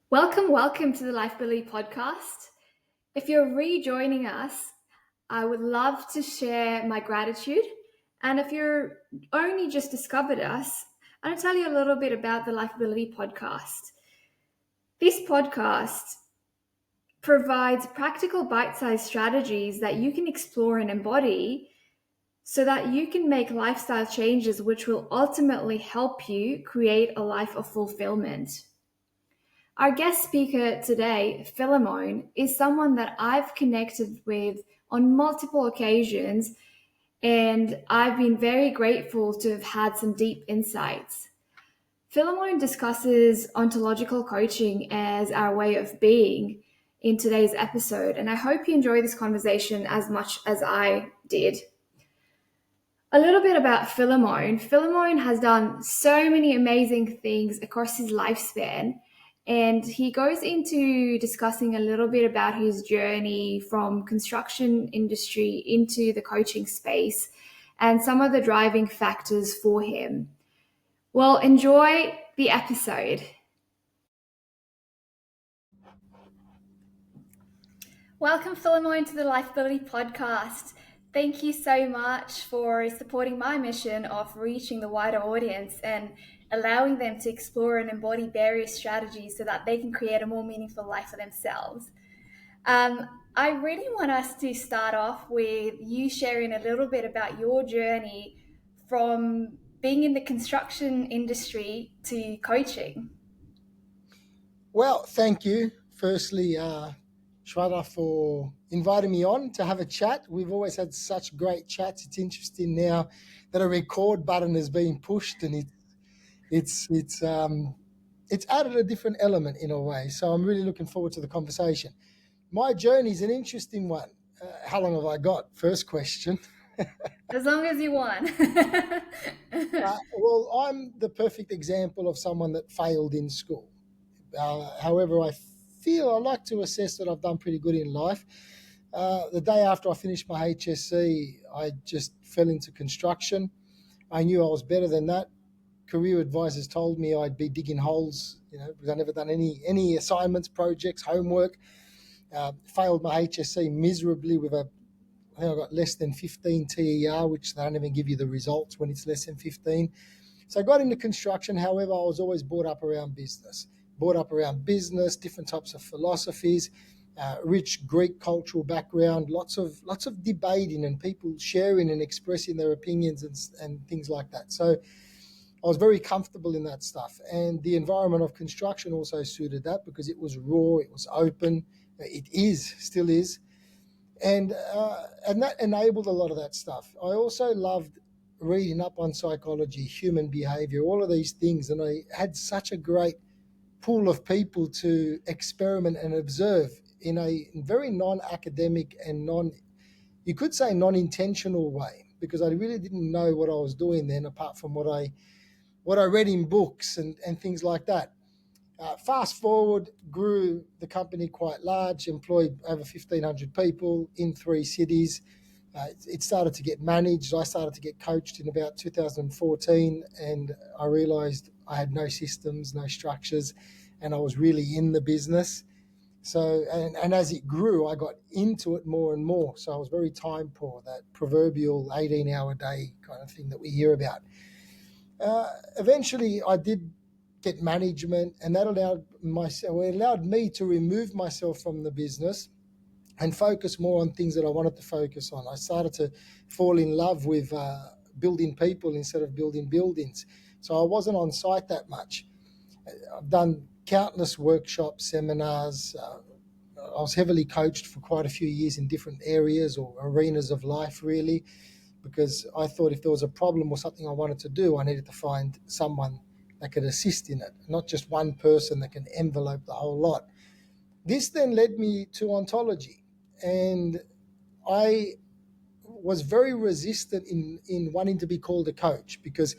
Welcome to the Life Billy podcast. If you're rejoining us, I would love to share my gratitude. And if you're only just discovered us, I'll tell you a little bit about the Life Billy podcast. This podcast provides practical bite-sized strategies that you can explore and embody so that you can make lifestyle changes which will ultimately help you create a life of fulfillment. Our guest speaker today, Filimon, is someone that I've connected with on multiple occasions, and I've been very grateful to have had some deep insights. Filimon discusses ontological coaching as our way of being in today's episode, and I hope you enjoy this conversation as much as I did. A little bit about Filimon. Filimon has done so many amazing things across his lifespan, and he goes into discussing a little bit about his journey from construction industry into the coaching space and some of the driving factors for him. Well, enjoy the episode. Welcome, Filimon, to the Lifeability Podcast. Thank you so much for supporting my mission of reaching the wider audience and allowing them to explore and embody various strategies so that they can create a more meaningful life for themselves. I really want us to start off with you sharing a little bit about your journey from being in the construction industry to coaching. Well, thank you. Firstly, Shraddha, for inviting me on to have a chat. We've always had such great chats. It's interesting now that a record button is being pushed, and it's added a different element in a way. So I'm really looking forward to the conversation. My journey is an interesting one. How long have I got? First question. As long as you want. Well, I'm the perfect example of someone that failed in school. However, I like to assess that I've done pretty good in life. The day after I finished my HSC, I just fell into construction. I knew I was better than that. Career advisors told me I'd be digging holes, because I'd never done any assignments, projects, homework. Failed my HSC miserably I think I got less than 15 TER, which they don't even give you the results when it's less than 15. So I got into construction. However, I was always brought up around business, different types of philosophies, rich Greek cultural background, lots of debating and people sharing and expressing their opinions and things like that. So I was very comfortable in that stuff. And the environment of construction also suited that because it was raw, it was open, still is. And that enabled a lot of that stuff. I also loved reading up on psychology, human behavior, all of these things. And I had such a great pool of people to experiment and observe in a very non-academic and you could say non-intentional way, because I really didn't know what I was doing then apart from what I read in books and things like that. Fast forward, grew the company quite large, employed over 1,500 people in 3 cities. It started to get managed. I started to get coached in about 2014, and I realized I had no systems, no structures, and I was really in the business. So, and as it grew, I got into it more and more. So I was very time poor, that proverbial 18-hour day kind of thing that we hear about. Eventually, I did get management, and that allowed me to remove myself from the business and focus more on things that I wanted to focus on. I started to fall in love with building people instead of building buildings. So I wasn't on site that much. I've done countless workshops, seminars. I was heavily coached for quite a few years in different areas or arenas of life, really, because I thought if there was a problem or something I wanted to do, I needed to find someone that could assist in it, not just one person that can envelope the whole lot. This then led me to ontology, and I was very resistant in wanting to be called a coach because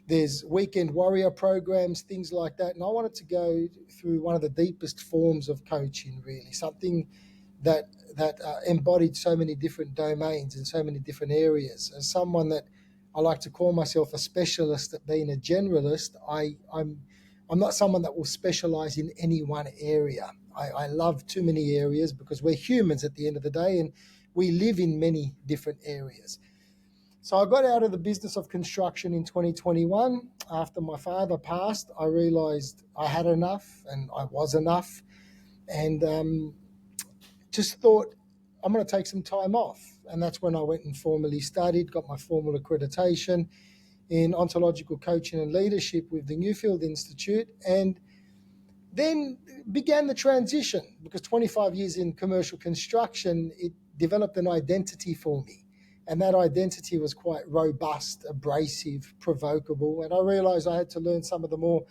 there's weekend warrior programs, things like that, and I wanted to go through one of the deepest forms of coaching, really, something that embodied so many different domains and so many different areas. As someone that I like to call myself a specialist at being a generalist, I'm not someone that will specialize in any one area. I love too many areas because we're humans at the end of the day, and we live in many different areas. So I got out of the business of construction in 2021. After my father passed, I realized I had enough and I was enough, and just thought I'm going to take some time off. And that's when I went and formally studied, got my formal accreditation in ontological coaching and leadership with the Newfield Institute, and then began the transition because 25 years in commercial construction, it developed an identity for me. And that identity was quite robust, abrasive, provocable. And I realized I had to learn some of the more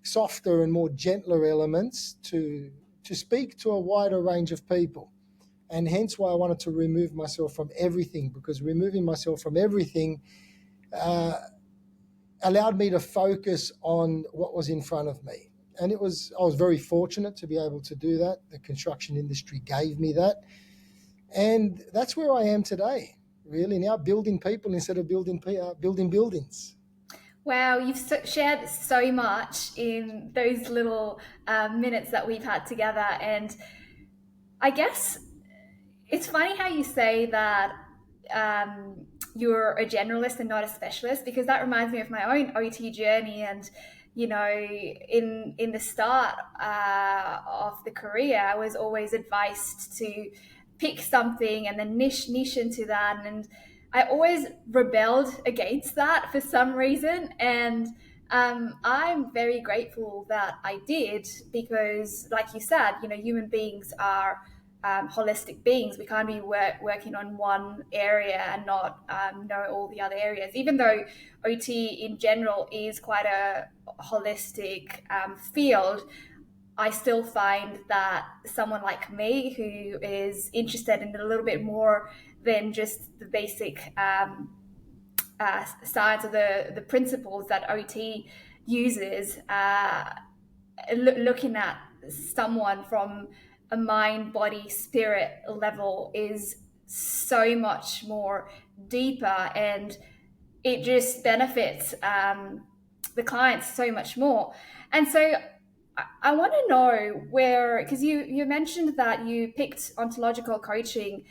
softer and more gentler elements to speak to a wider range of people. And hence why I wanted to remove myself from everything, because removing myself from everything allowed me to focus on what was in front of me. And I was very fortunate to be able to do that. The construction industry gave me that. And that's where I am today, really, now building people instead of building buildings. Wow, you've shared so much in those little minutes that we've had together. And I guess it's funny how you say that you're a generalist and not a specialist, because that reminds me of my own OT journey. And in the start of the career, I was always advised to pick something and then niche into that, and I always rebelled against that for some reason. And I'm very grateful that I did, because, like you said, human beings are holistic beings. We can't be working on one area and not know all the other areas. Even though OT in general is quite a holistic field, I still find that someone like me who is interested in a little bit more than just the basic science of the principles that OT uses, looking at someone from a mind, body, spirit level is so much more deeper, and it just benefits the clients so much more. And so I want to know where, because you mentioned that you picked ontological coaching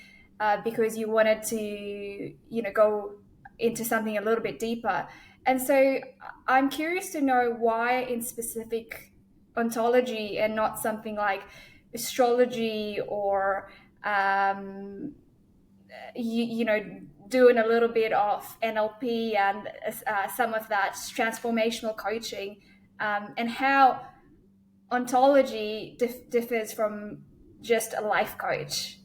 because you wanted to, go into something a little bit deeper. And so I'm curious to know why in specific ontology and not something like astrology or, doing a little bit of NLP and some of that transformational coaching, and how ontology differs from just a life coach.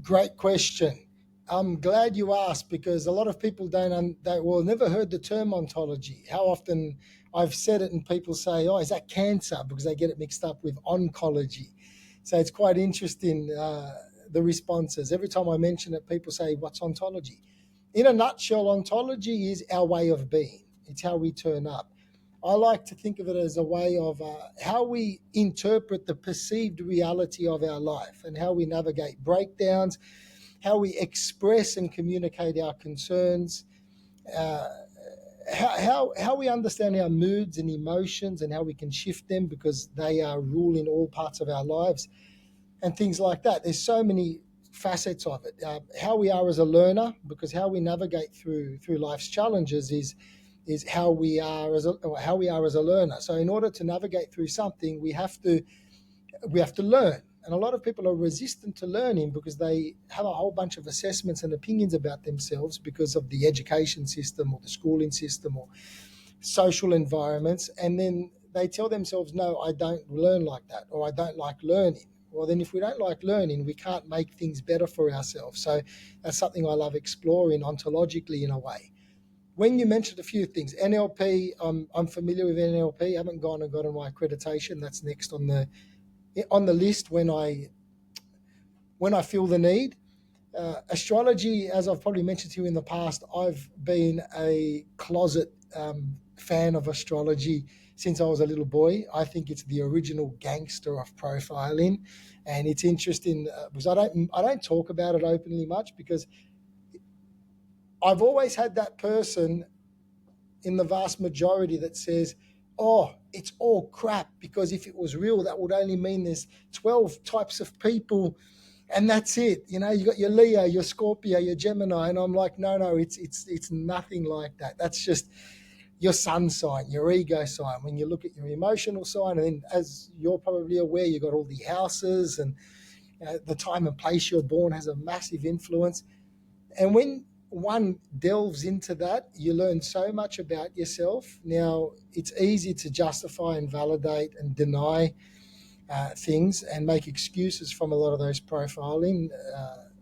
Great question. I'm glad you asked, because a lot of people never heard the term ontology. How often I've said it and people say, oh, is that cancer? Because they get it mixed up with oncology. So it's quite interesting, the responses. Every time I mention it, people say, what's ontology? In a nutshell, ontology is our way of being. It's how we turn up. I like to think of it as a way of how we interpret the perceived reality of our life and how we navigate breakdowns, how we express and communicate our concerns, how we understand our moods and emotions and how we can shift them because they are ruling all parts of our lives and things like that. There's so many facets of it. How we are as a learner, because how we navigate through life's challenges is how we are as a learner. So in order to navigate through something, we have to learn. And a lot of people are resistant to learning because they have a whole bunch of assessments and opinions about themselves because of the education system or the schooling system or social environments. And then they tell themselves, no, I don't learn like that, or I don't like learning. Well, then if we don't like learning, we can't make things better for ourselves. So that's something I love exploring ontologically in a way. When you mentioned a few things, NLP, I'm familiar with NLP. I haven't gone and gotten my accreditation. That's next on the list when I feel the need. Astrology, as I've probably mentioned to you in the past, I've been a closet fan of astrology since I was a little boy. I think it's the original gangster of profiling, and it's interesting because I don't talk about it openly much, because I've always had that person in the vast majority that says, oh, it's all crap, because if it was real, that would only mean there's 12 types of people and that's it. You got your Leo, your Scorpio, your Gemini. And I'm like, no, it's nothing like that. That's just your sun sign, your ego sign. When you look at your emotional sign, and then as you're probably aware, you've got all the houses, and the time and place you're born has a massive influence. And when one delves into that, you learn so much about yourself. Now, it's easy to justify and validate and deny things and make excuses from a lot of those profiling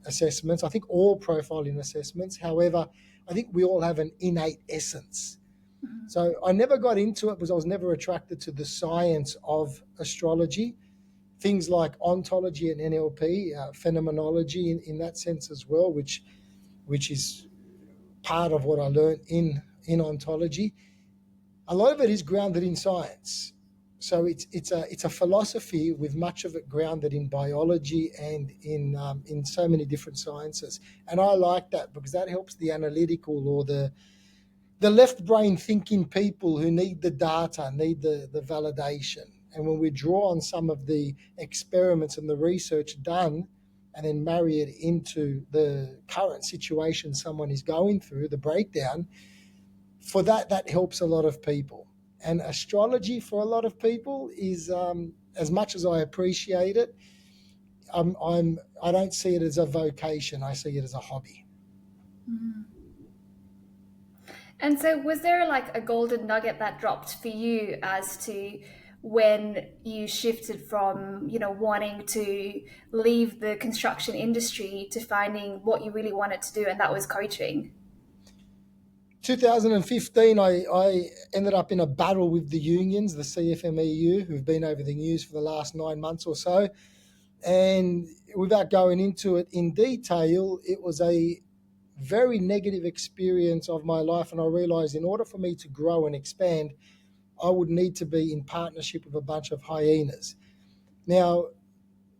assessments. I think all profiling assessments. However, I think we all have an innate essence. So I never got into it because I was never attracted to the science of astrology. Things like ontology and NLP, phenomenology in that sense as well, which is part of what I learned in ontology. A lot of it is grounded in science. So it's a philosophy with much of it grounded in biology and in so many different sciences. And I like that because that helps the analytical or the left brain thinking people who need the data, need the validation. And when we draw on some of the experiments and the research done and then marry it into the current situation someone is going through, the breakdown, for that helps a lot of people. And astrology for a lot of people is, as much as I appreciate it, I don't see it as a vocation. I see it as a hobby. Mm. And so was there like a golden nugget that dropped for you as to when you shifted from, wanting to leave the construction industry to finding what you really wanted to do, and that was coaching? 2015, I ended up in a battle with the unions, the CFMEU, who've been over the news for the last 9 months or so. And without going into it in detail, it was a very negative experience of my life. And I realized in order for me to grow and expand, I would need to be in partnership with a bunch of hyenas. Now,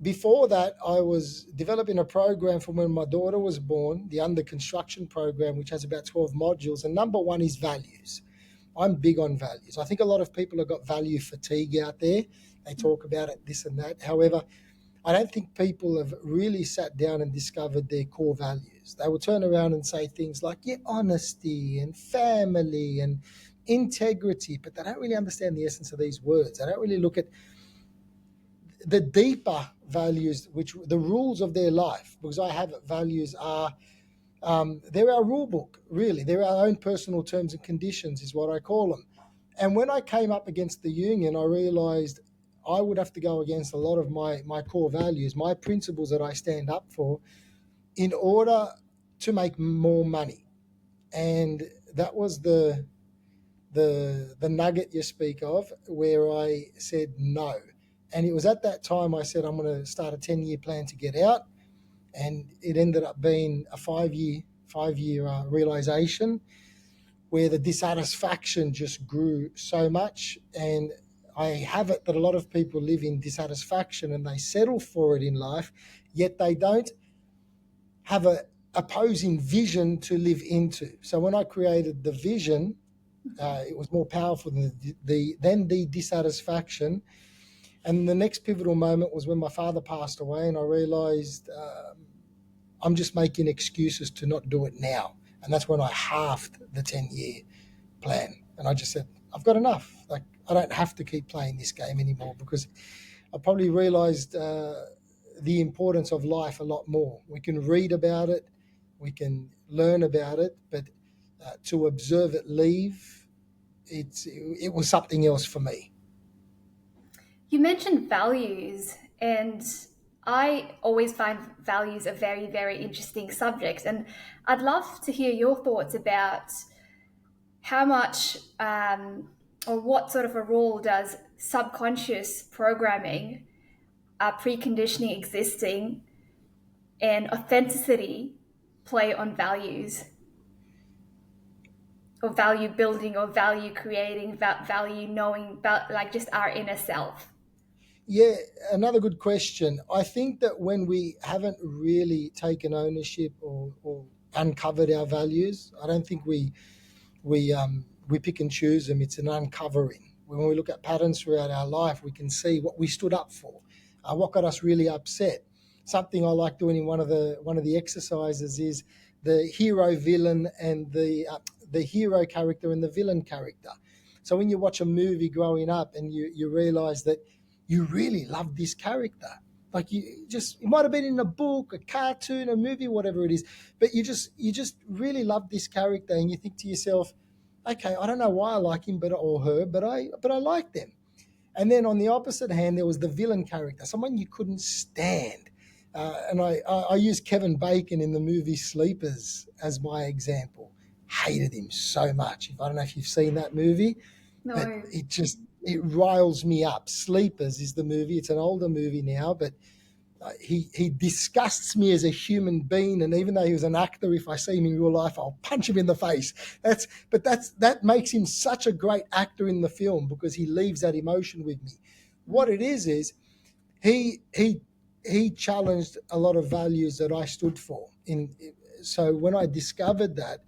before that, I was developing a program from when my daughter was born, the under construction program, which has about 12 modules. And number one is values. I'm big on values. I think a lot of people have got value fatigue out there. They talk about it, this and that. However, I don't think people have really sat down and discovered their core values. They will turn around and say things like, honesty and family and integrity, but they don't really understand the essence of these words. They don't really look at the deeper values, which the rules of their life, because I have values are, they're our rule book, really. They're our own personal terms and conditions is what I call them. And when I came up against the union, I realized I would have to go against a lot of my core values, my principles that I stand up for in order to make more money. And that was the nugget you speak of, where I said no. And it was at that time I said, I'm going to start a 10-year plan to get out. And it ended up being a five-year realization where the dissatisfaction just grew so much. And I have it that a lot of people live in dissatisfaction and they settle for it in life, yet they don't have a opposing vision to live into. So when I created the vision, it was more powerful than the dissatisfaction. And the next pivotal moment was when my father passed away, and I realized I'm just making excuses to not do it now. And that's when I halved the 10-year plan. And I just said, I've got enough. Like, I don't have to keep playing this game anymore, because I probably realized the importance of life a lot more. We can read about it, we can learn about it, but to observe it leave, it was something else for me. You mentioned values, and I always find values a very, very interesting subject. And I'd love to hear your thoughts about how much or what sort of a role does subconscious programming, preconditioning existing, and authenticity play on values, or value building, or value creating, value knowing, like just our inner self? Yeah, another good question. I think that when we haven't really taken ownership or uncovered our values, I don't think we pick and choose them. It's an uncovering. when we look at patterns throughout our life, we can see what we stood up for, what got us really upset. Something I like doing in one of the exercises is the hero villain and the hero character and the villain character. So when you watch a movie growing up and you realize that you really love this character, like it might have been in a book, a cartoon, a movie, whatever it is, but you just really love this character, and you think to yourself, okay, I don't know why I like him or her, but I like them. And then on the opposite hand, there was the villain character, someone you couldn't stand. And I use Kevin Bacon in the movie Sleepers as my example. Hated him so much. I don't know if you've seen that movie, but No. it riles me up. Sleepers is the movie. It's an older movie now, but he disgusts me as a human being. And even though he was an actor, if I see him in real life, I'll punch him in the face. That makes him such a great actor in the film, because he leaves that emotion with me. What it is he challenged a lot of values that I stood for. So when I discovered that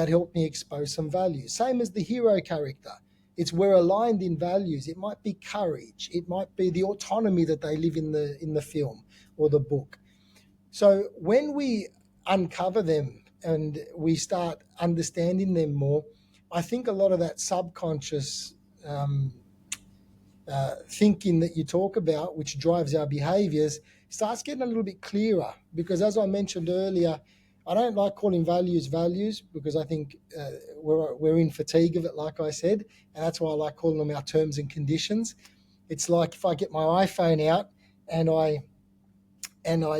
helped me expose some values. Same as the hero character. It's we're aligned in values. It might be courage. It might be the autonomy that they live in the film or the book. So when we uncover them and we start understanding them more, I think a lot of that subconscious thinking that you talk about, which drives our behaviors, starts getting a little bit clearer. Because as I mentioned earlier, I don't like calling values because I think we're in fatigue of it, like I said, and that's why I like calling them our terms and conditions. It's like if I get my iPhone out and I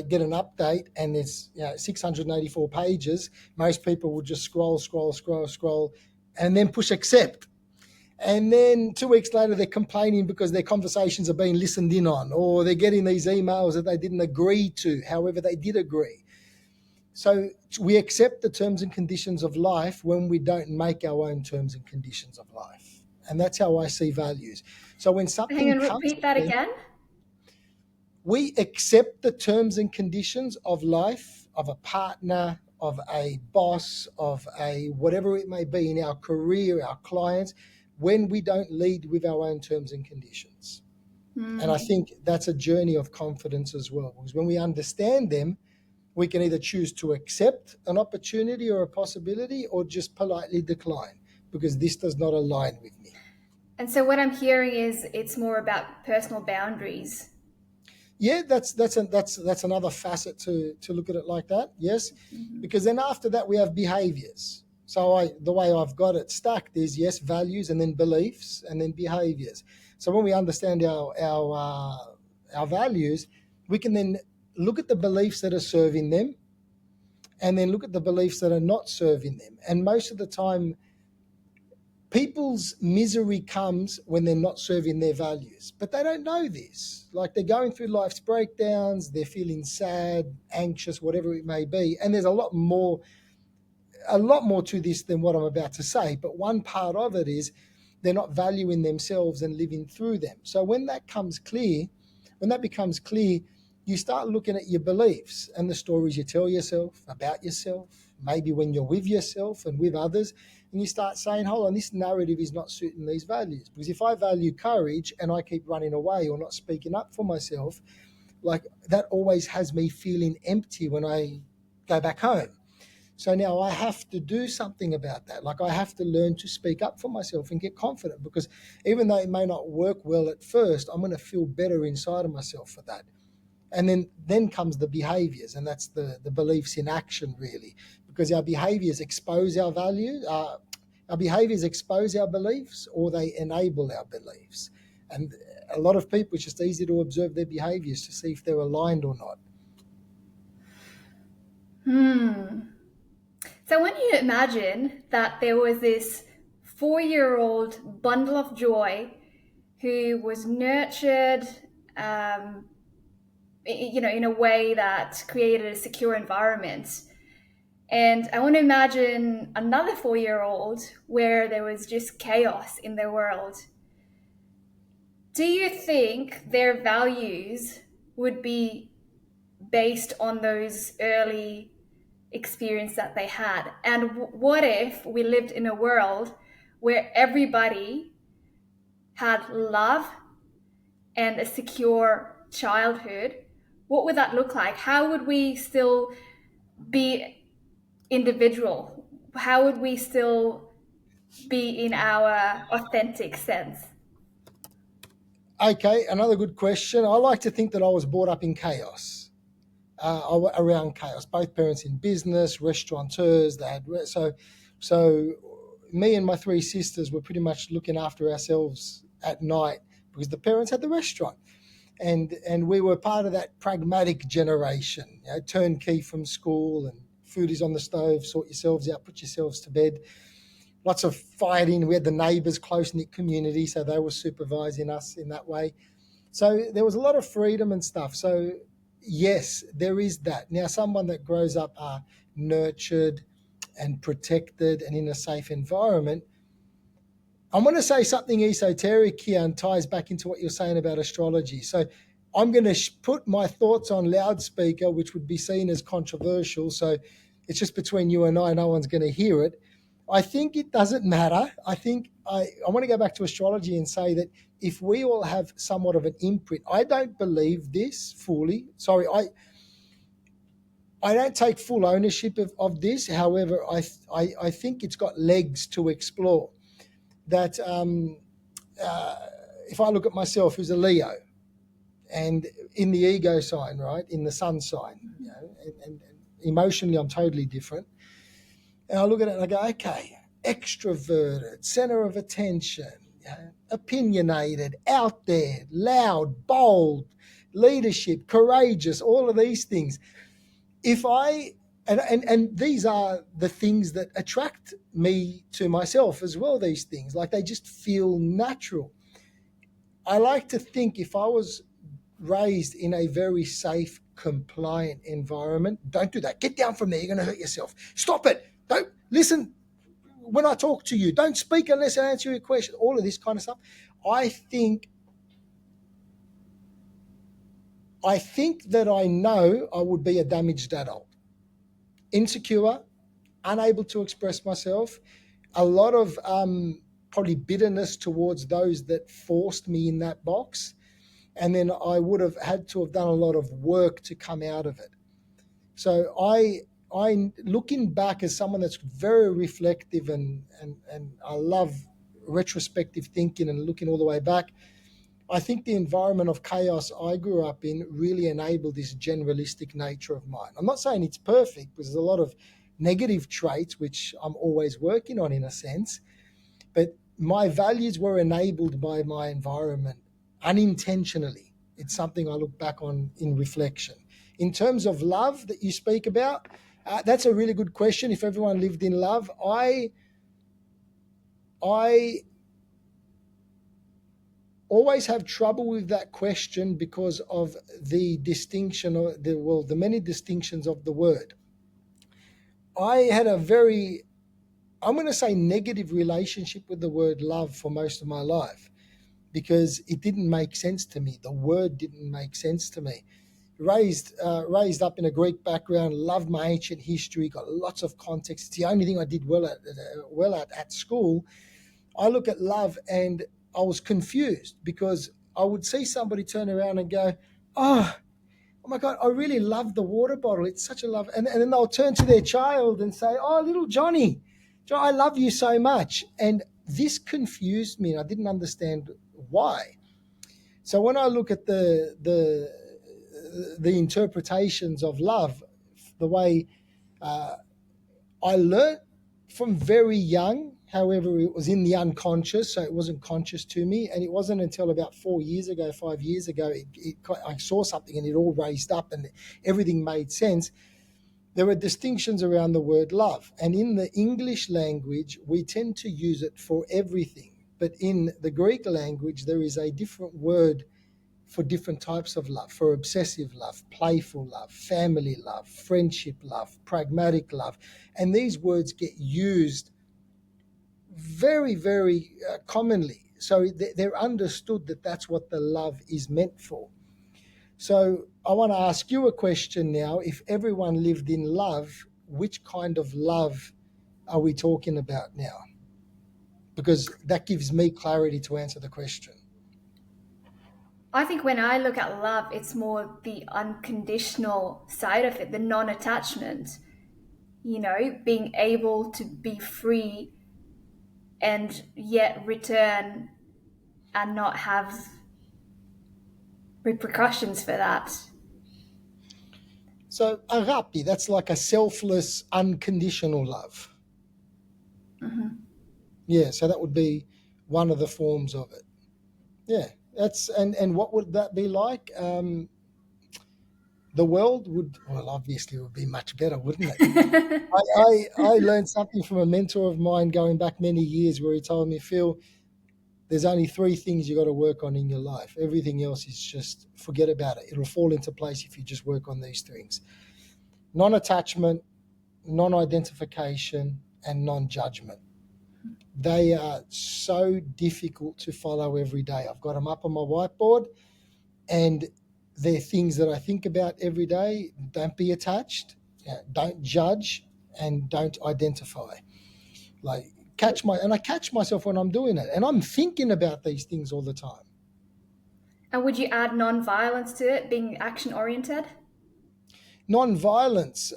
get an update and it's 684 pages, most people will just scroll, and then push accept. And then 2 weeks later, they're complaining because their conversations are being listened in on, or they're getting these emails that they didn't agree to. However, they did agree. So we accept the terms and conditions of life when we don't make our own terms and conditions of life. And that's how I see values. So when Hang something on, comes repeat that to me, again. we accept the terms and conditions of life, of a partner, of a boss, of a whatever it may be in our career, our clients, when we don't lead with our own terms and conditions. And I think that's a journey of confidence as well, because when we understand them, we can either choose to accept an opportunity or a possibility, or just politely decline because this does not align with me. And so what I'm hearing is it's more about personal boundaries. Yeah, that's another facet to look at it like that. Yes, because then after that we have behaviors. So the way I've got it stacked is yes, values, and then beliefs, and then behaviors. So when we understand our values, we can then look at the beliefs that are serving them, and then look at the beliefs that are not serving them. And most of the time, people's misery comes when they're not serving their values, but they don't know this. Like, they're going through life's breakdowns, they're feeling sad, anxious, whatever it may be. And there's a lot more to this than what I'm about to say. But one part of it is they're not valuing themselves and living through them. So when that becomes clear, you start looking at your beliefs and the stories you tell yourself about yourself, maybe when you're with yourself and with others, and you start saying, hold on, this narrative is not suiting these values. Because if I value courage and I keep running away or not speaking up for myself, like, that always has me feeling empty when I go back home. So now I have to do something about that. Like, I have to learn to speak up for myself and get confident, because even though it may not work well at first, I'm going to feel better inside of myself for that. And then comes the behaviors, and that's the beliefs in action, really, because our behaviors expose our values. Our behaviors expose our beliefs, or they enable our beliefs. And a lot of people, it's just easy to observe their behaviors to see if they're aligned or not. So when you imagine that there was this 4-year-old bundle of joy who was nurtured, in a way that created a secure environment. And I want to imagine another 4-year-old where there was just chaos in their world. Do you think their values would be based on those early experience that they had? And what if we lived in a world where everybody had love and a secure childhood, what would that look like? How would we still be individual? How would we still be in our authentic sense? Okay, another good question. I like to think that I was brought up in chaos, around chaos. Both parents in business, restaurateurs. They had so me and my three sisters were pretty much looking after ourselves at night because the parents had the restaurant, and we were part of that pragmatic generation. You know, turnkey from school, and food is on the stove. Sort yourselves out, put yourselves to bed. Lots of fighting. We had the neighbours, close knit community, so they were supervising us in that way. So there was a lot of freedom and stuff. So yes, there is that. Now, someone that grows up nurtured and protected and in a safe environment, I'm going to say something esoteric here and ties back into what you're saying about astrology. So I'm going to put my thoughts on loudspeaker, which would be seen as controversial. So it's just between you and I. No one's going to hear it. I think it doesn't matter. I think I want to go back to astrology and say that if we all have somewhat of an imprint, I don't believe this fully. Sorry, I don't take full ownership of this. However, I think it's got legs to explore. That if I look at myself, who's a Leo, and in the ego sign, right, in the sun sign, you know, and emotionally I'm totally different. And I look at it and I go, okay, extroverted, center of attention, you know, opinionated, out there, loud, bold, leadership, courageous, all of these things. If I and these are the things that attract me to myself as well, these things. Like they just feel natural. I like to think if I was raised in a very safe, compliant environment, don't do that. Get down from there. You're going to hurt yourself. Stop it. Don't listen when I talk to you. Don't speak unless I answer your question. All of this kind of stuff. I think that I know I would be a damaged adult. Insecure, unable to express myself, a lot of probably bitterness towards those that forced me in that box. And then I would have had to have done a lot of work to come out of it. So I looking back as someone that's very reflective and I love retrospective thinking and looking all the way back, I think the environment of chaos I grew up in really enabled this generalistic nature of mine. I'm not saying it's perfect because there's a lot of negative traits which I'm always working on in a sense, but my values were enabled by my environment unintentionally. It's something I look back on in reflection. In terms of love that you speak about, that's a really good question. If everyone lived in love, I always have trouble with that question because of the distinction, or the many distinctions of the word. I had a very, I'm going to say, negative relationship with the word love for most of my life because it didn't make sense to me. The word didn't make sense to me. Raised up in a Greek background, loved my ancient history, got lots of context. It's the only thing I did well at school. I look at love and I was confused because I would see somebody turn around and go, oh my God, I really love the water bottle. It's such a love. And then they'll turn to their child and say, oh, little Johnny, I love you so much. And this confused me and I didn't understand why. So when I look at the interpretations of love, the way I learnt from very young, however, it was in the unconscious, so it wasn't conscious to me. And it wasn't until about 5 years ago, I saw something and it all raised up and everything made sense. There are distinctions around the word love. And in the English language, we tend to use it for everything. But in the Greek language, there is a different word for different types of love, for obsessive love, playful love, family love, friendship love, pragmatic love. And these words get used very, very commonly. So they're understood that that's what the love is meant for. So I want to ask you a question now. If everyone lived in love, which kind of love are we talking about now? because that gives me clarity to answer the question. I think when I look at love, it's more the unconditional side of it, the non-attachment, being able to be free and yet return and not have repercussions for that. So agape, that's like a selfless, unconditional love. Mm-hmm. Yeah, so that would be one of the forms of it. Yeah, and what would that be like? The world obviously would be much better, wouldn't it? I learned something from a mentor of mine going back many years, where he told me, Phil, there's only 3 things you got to work on in your life. Everything else is just forget about it. It'll fall into place if you just work on these things: non-attachment, non-identification, and non-judgment. They are so difficult to follow every day. I've got them up on my whiteboard, and they're things that I think about every day. Don't be attached, don't judge, and don't identify. Like I catch myself when I'm doing it, and I'm thinking about these things all the time. And would you add non-violence to it, being action-oriented? Non-violence.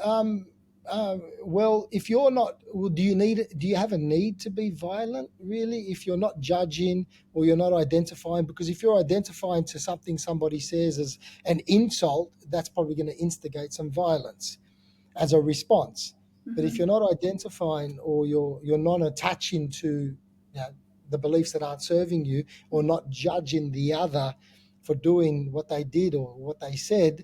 Well, if you're not, well, do you have a need to be violent, really, if you're not judging or you're not identifying? Because if you're identifying to something somebody says as an insult, that's probably going to instigate some violence as a response. Mm-hmm. But if you're not identifying, or you're non-attaching to the beliefs that aren't serving you, or not judging the other for doing what they did or what they said,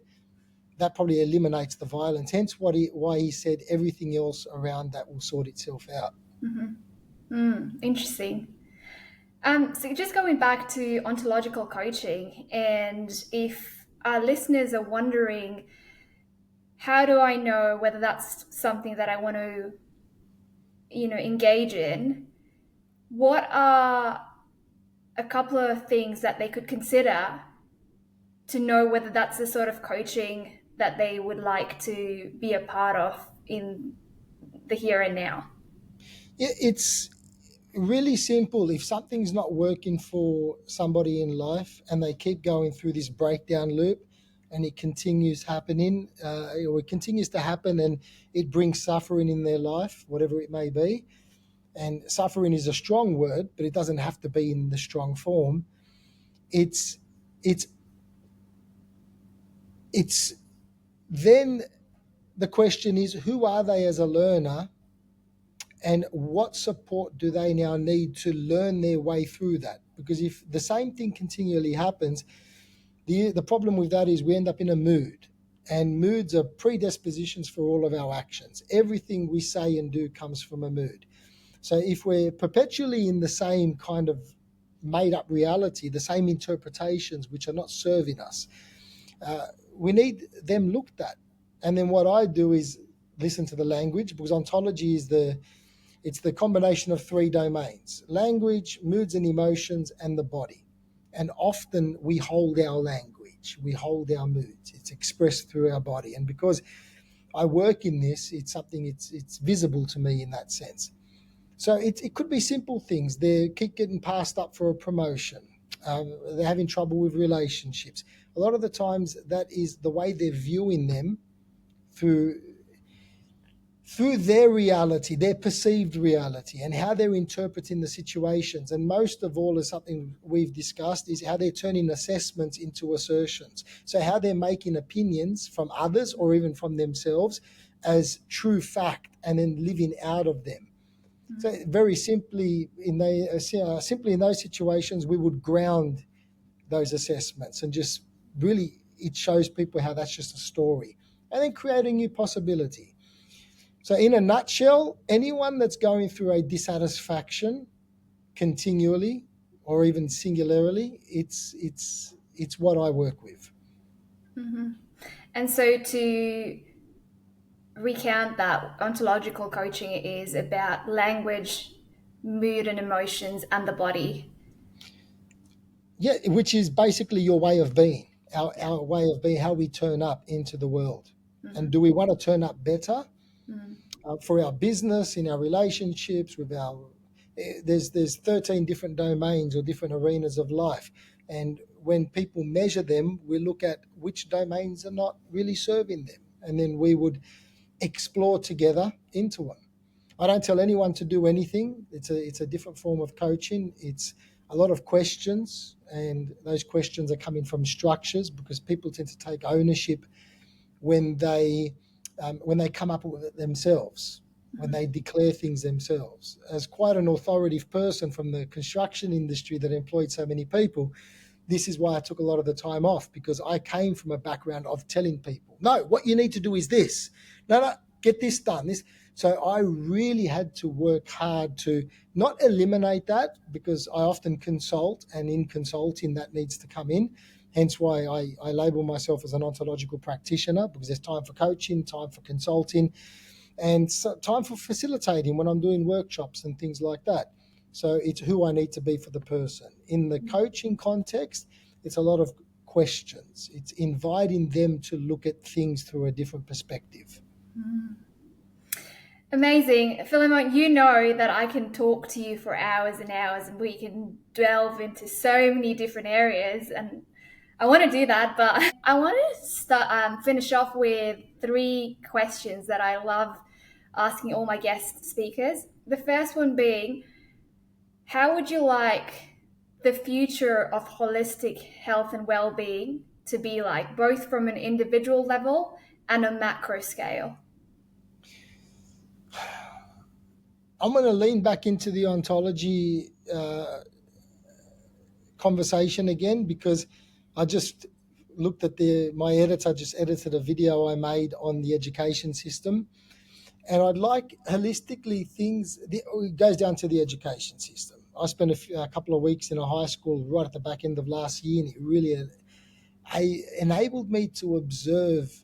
that probably eliminates the violence. Hence why he said everything else around that will sort itself out. Mm-hmm. Interesting. So just going back to ontological coaching, and if our listeners are wondering, how do I know whether that's something that I want to, engage in? What are a couple of things that they could consider to know whether that's the sort of coaching that they would like to be a part of in the here and now? It's really simple. If something's not working for somebody in life and they keep going through this breakdown loop, and it continues happening, or it continues to happen, and it brings suffering in their life, whatever it may be. And suffering is a strong word, but it doesn't have to be in the strong form. It's then the question is, who are they as a learner, and what support do they now need to learn their way through that? Because if the same thing continually happens, the problem with that is we end up in a mood, and moods are predispositions for all of our actions. Everything we say and do comes from a mood. So if we're perpetually in the same kind of made up reality, the same interpretations which are not serving us, we need them looked at. And then what I do is listen to the language, because ontology is it's the combination of 3 domains: language, moods and emotions, and the body. And often we hold our language, we hold our moods. It's expressed through our body. And because I work in this, it's something, it's visible to me in that sense. So it could be simple things. They keep getting passed up for a promotion. They're having trouble with relationships. A lot of the times that is the way they're viewing them through their reality, their perceived reality, and how they're interpreting the situations. And most of all, is something we've discussed, is how they're turning assessments into assertions. So how they're making opinions from others or even from themselves as true fact, and then living out of them. So very simply, in those situations, we would ground those assessments, and just really, it shows people how that's just a story, and then create a new possibility. So in a nutshell, anyone that's going through a dissatisfaction continually, or even singularly, it's what I work with. Mm-hmm. And so to recount that, ontological coaching is about language, mood and emotions, and the body. Yeah, which is basically your way of being, our way of being, how we turn up into the world. Mm-hmm. And do we want to turn up better? Mm-hmm. For our business, in our relationships, with our There's 13 different domains or different arenas of life, and when people measure them, we look at which domains are not really serving them, and then we would explore together into them. I don't tell anyone to do anything. It's a different form of coaching. It's a lot of questions, and those questions are coming from structures, because people tend to take ownership when they come up with it themselves, when they declare things themselves. As quite an authoritative person from the construction industry that employed so many people, this is why I took a lot of the time off, because I came from a background of telling people, no, what you need to do is this. No, get this done. So I really had to work hard to not eliminate that, because I often consult, and in consulting that needs to come in. Hence why I label myself as an ontological practitioner, because there's time for coaching, time for consulting, and time for facilitating when I'm doing workshops and things like that. So it's who I need to be for the person. In the coaching context, it's a lot of questions. It's inviting them to look at things through a different perspective. Amazing. Fillimon, you know that I can talk to you for hours and hours, and we can delve into so many different areas. And I want to do that, but I want to finish off with 3 questions that I love asking all my guest speakers. The first one being, how would you like the future of holistic health and well-being to be like, both from an individual level and a macro scale? I'm going to lean back into the ontology conversation again, because I just looked at my edits. I just edited a video I made on the education system, and I'd like holistically things. It goes down to the education system. I spent a couple of weeks in a high school right at the back end of last year, and it really enabled me to observe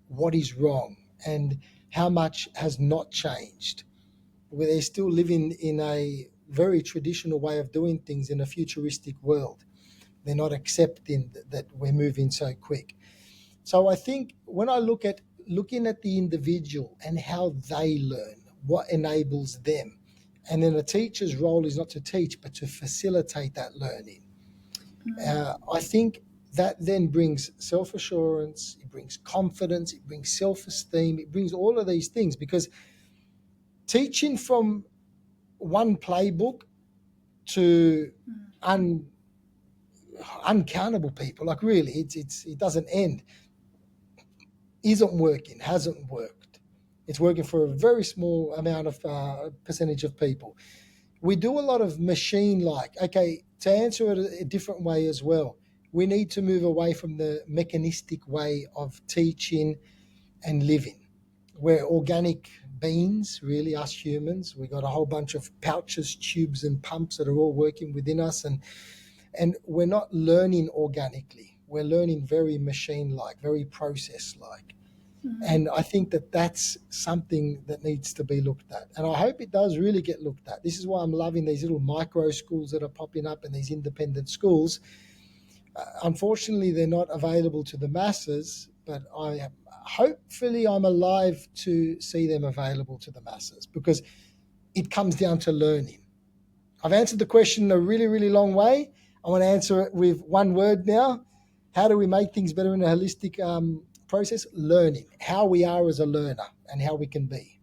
what is wrong and how much has not changed. Where they're still living in a very traditional way of doing things in a futuristic world. They're not accepting that we're moving so quick. So I think when I looking at the individual and how they learn, what enables them, and then a teacher's role is not to teach but to facilitate that learning. I think that then brings self-assurance, it brings confidence, it brings self-esteem, it brings all of these things, because teaching from one playbook to uncountable people, like really, it doesn't end, isn't working, hasn't worked. It's working for a very small amount of percentage of people. We do a lot of machine-like. Okay, to answer it a different way as well, we need to move away from the mechanistic way of teaching and living. We're organic beings, really, us humans. We got a whole bunch of pouches, tubes, and pumps that are all working within us, and we're not learning organically. We're learning very machine-like, very process-like. And I think that that's something that needs to be looked at. And I hope it does really get looked at. This is why I'm loving these little micro schools that are popping up and these independent schools. Unfortunately, they're not available to the masses, but hopefully I'm alive to see them available to the masses, because it comes down to learning. I've answered the question in a really, really long way. I want to answer it with one word now. How do we make things better in a holistic process? Learning. How we are as a learner and how we can be.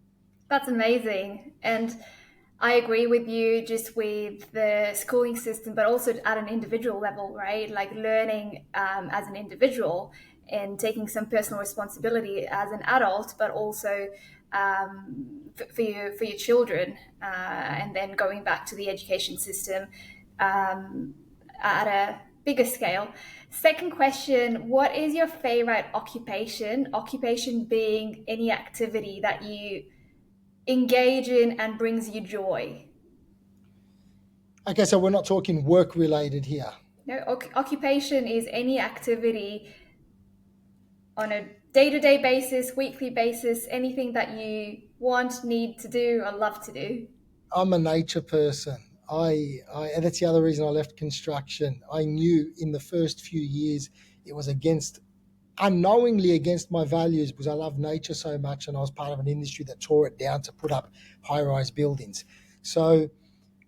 That's amazing. And I agree with you just with the schooling system, but also at an individual level, right? Like learning as an individual and taking some personal responsibility as an adult, but also for your children, and then going back to the education system at a bigger scale. Second question, what is your favorite occupation? Occupation being any activity that you engage in and brings you joy. Okay, so we're not talking work related here. No, occupation is any activity on a day-to-day basis, weekly basis, anything that you want, need to do, or love to do. I'm a nature person. And that's the other reason I left construction. I knew in the first few years it was unknowingly against my values, because I love nature so much, and I was part of an industry that tore it down to put up high-rise buildings. So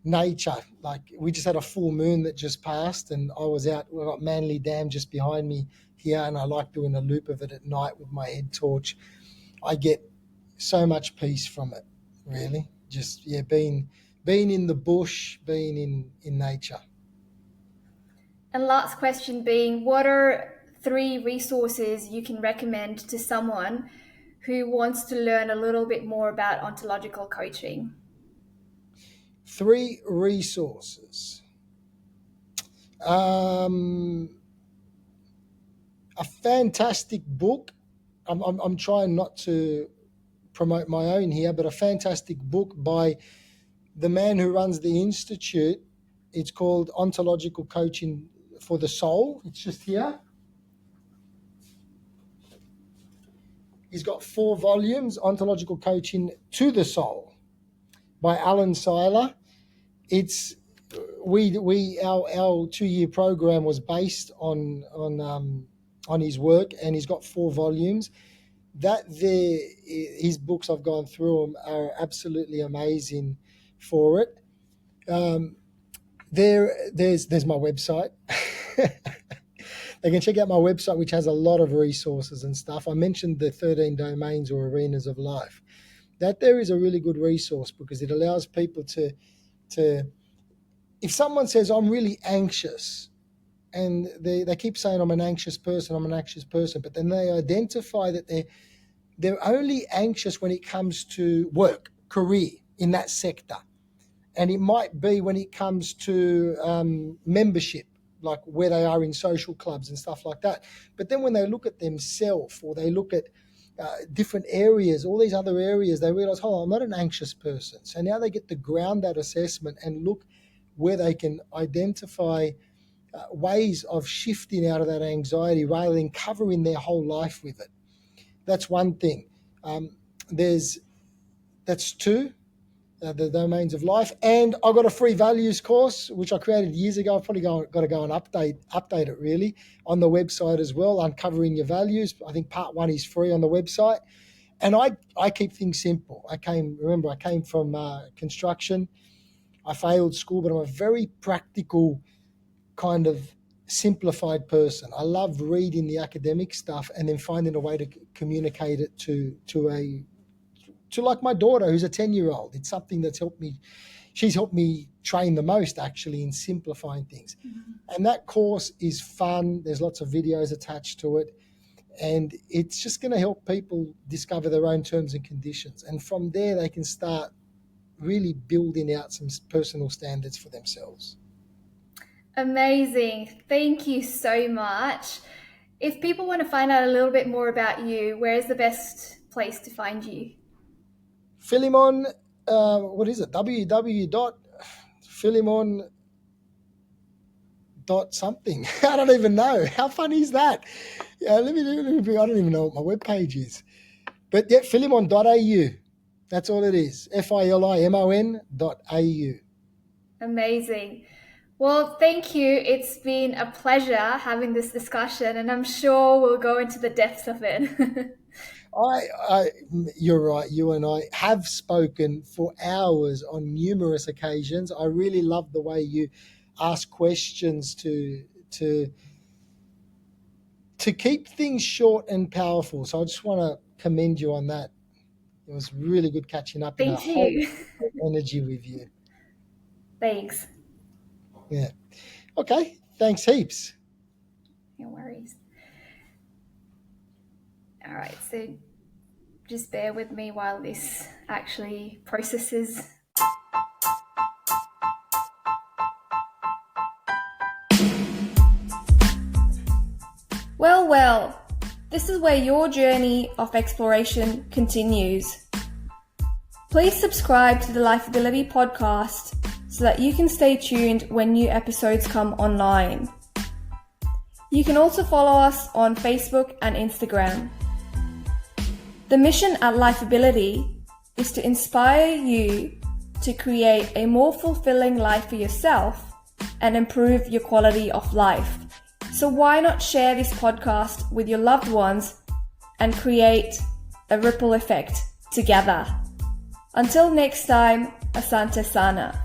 nature. Like, we just had a full moon that just passed, and I was out. We've got Manly Dam just behind me here, and I like doing a loop of it at night with my head torch. I get so much peace from it, really. Just, being in the bush, being in nature. And last question being, what are 3 resources you can recommend to someone who wants to learn a little bit more about ontological coaching? 3 resources. A fantastic book. I'm trying not to promote my own here, but a fantastic book by the man who runs the institute. It's called Ontological Coaching for the Soul. It's just here. He's got 4 volumes, Ontological Coaching to the Soul, by Alan Seiler. It's our 2-year program was based on his work, and he's got 4 volumes. His books, I've gone through them, are absolutely amazing for it. There's my website. They can check out my website, which has a lot of resources and stuff. I mentioned the 13 domains or arenas of life. That there is a really good resource, because it allows people to if someone says, I'm really anxious, and they keep saying, I'm an anxious person, but then they identify that they're only anxious when it comes to work, career, in that sector. And it might be when it comes to membership, like where they are in social clubs and stuff like that. But then when they look at themselves, or they look at different areas, all these other areas, they realize, I'm not an anxious person. So now they get to ground that assessment and look where they can identify ways of shifting out of that anxiety rather than covering their whole life with it. That's one thing. That's 2. The domains of life. And I got a free values course, which I created years ago. I've probably got to go and update it, really, on the website as well, uncovering your values. I think part 1 is free on the website. And I keep things simple. I came from construction. I failed school, but I'm a very practical, kind of simplified person. I love reading the academic stuff and then finding a way to communicate it to like my daughter, who's a 10-year-old. It's something that's she's helped me train the most, actually, in simplifying things. Mm-hmm. And that course is fun. There's lots of videos attached to it. And it's just going to help people discover their own terms and conditions. And from there, they can start really building out some personal standards for themselves. Amazing. Thank you so much. If people want to find out a little bit more about you, where is the best place to find you? Fillimon, what is it? www.fillimon.something. I don't even know. How funny is that? I don't even know what my webpage is. But yeah, Fillimon.au. That's all it is. Filimon.au. Amazing. Well, thank you. It's been a pleasure having this discussion, and I'm sure we'll go into the depths of it. You're right. You and I have spoken for hours on numerous occasions. I really love the way you ask questions to keep things short and powerful. So I just want to commend you on that. It was really good catching up. Thank you. Energy with you. Thanks. Yeah. Okay. Thanks heaps. No worries. All right. So just bear with me while this actually processes. Well, this is where your journey of exploration continues. Please subscribe to the Lifeability podcast so that you can stay tuned when new episodes come online. You can also follow us on Facebook and Instagram. The mission at Lifeability is to inspire you to create a more fulfilling life for yourself and improve your quality of life. So why not share this podcast with your loved ones and create a ripple effect together? Until next time, Asante Sana.